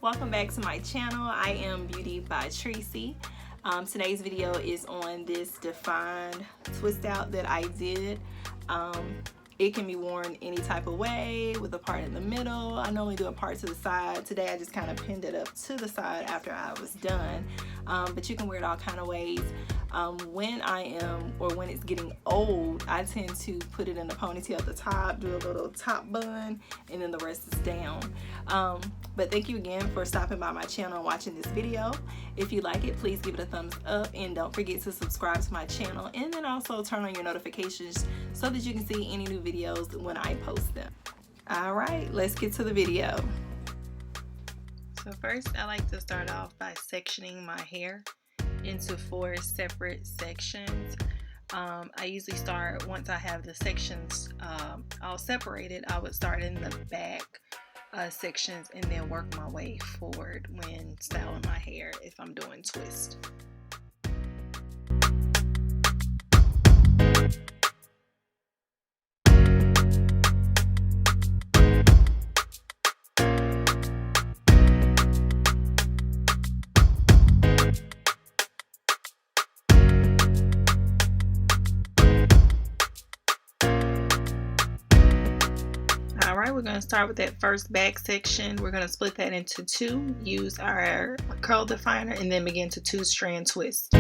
welcome back to my channel. I am Beauty by Tracy. Today's video is on this defined twist out that I did. It can be worn any type of way with a part in the middle. I normally do a part to the side. Today I just kind of pinned it up to the side after I was done. But you can wear it all kind of ways. When it's getting old, I tend to put it in a ponytail at the top, do a little top bun, and then the rest is down. But thank you again for stopping by my channel and watching this video. If you like it, please give it a thumbs up and don't forget to subscribe to my channel, and then also turn on your notifications so that you can see any new videos when I post them. All right, let's get to the video. So first, I like to start off by sectioning my hair into 4 separate sections. I usually start, once I have the sections all separated, I would start in the back sections and then work my way forward when styling my hair if I'm doing twist. Alright, we're going to start with that first back section. We're going to split that into 2, use our curl definer, and then begin to 2-strand twist.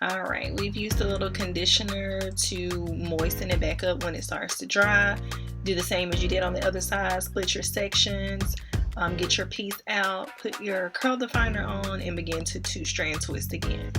Alright, we've used a little conditioner to moisten it back up when it starts to dry. Do the same as you did on the other side. Split your sections, get your piece out, put your curl definer on, and begin to 2-strand twist again.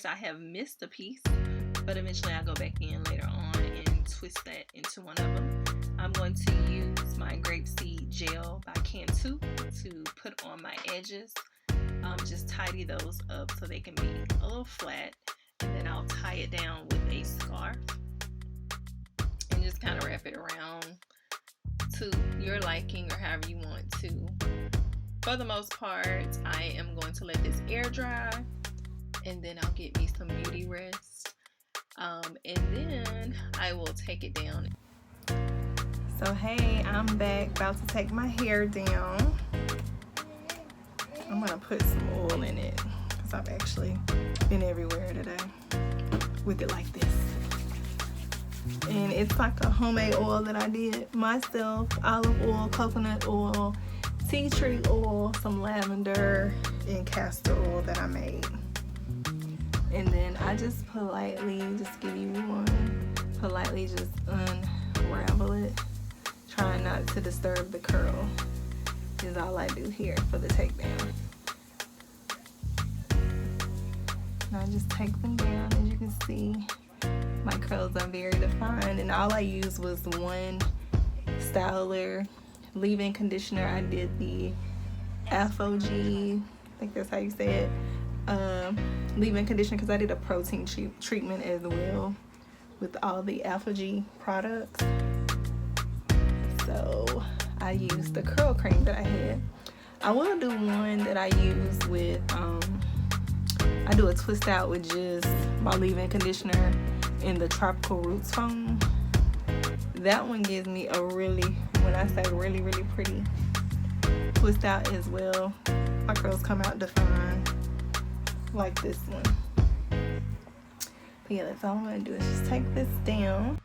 course, I have missed a piece, but eventually I'll go back in later on and twist that into one of them. I'm going to use my Grapeseed gel by Cantu to put on my edges. Just tidy those up so they can be a little flat, and then I'll tie it down with a scarf and just kind of wrap it around to your liking or however you want to. For the most part, I am going to let this air dry, and then I'll get me some beauty rest, and then I will take it down. So hey, I'm back, about to take my hair down. I'm gonna put some oil in it because I've actually been everywhere today with it like this. And it's like a homemade oil that I did myself: olive oil, coconut oil, tea tree oil, some lavender, and castor oil that I made. And then I just politely, just give you one, politely just unravel it, trying not to disturb the curl, is all I do here for the takedown. And I just take them down. As you can see, my curls are very defined, and all I used was one styler leave-in conditioner. I did the Aphogee, I think that's how you say it, leave-in conditioner, because I did a protein treatment as well with all the Aphogee products. So I used the curl cream that I had. I will do one that I use with, I do a twist out with just my leave-in conditioner in the Tropical Roots foam. That one gives me a really, when I say really, really pretty twist out as well. My curls come out defined like this one. But yeah, that's all I'm gonna do is just take this down.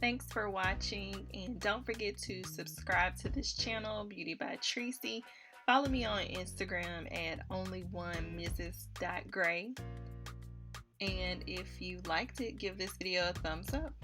Thanks for watching, and don't forget to subscribe to this channel, Beauty by Tracy. Follow me on Instagram at onlyonemrs.gray. And if you liked it, give this video a thumbs up.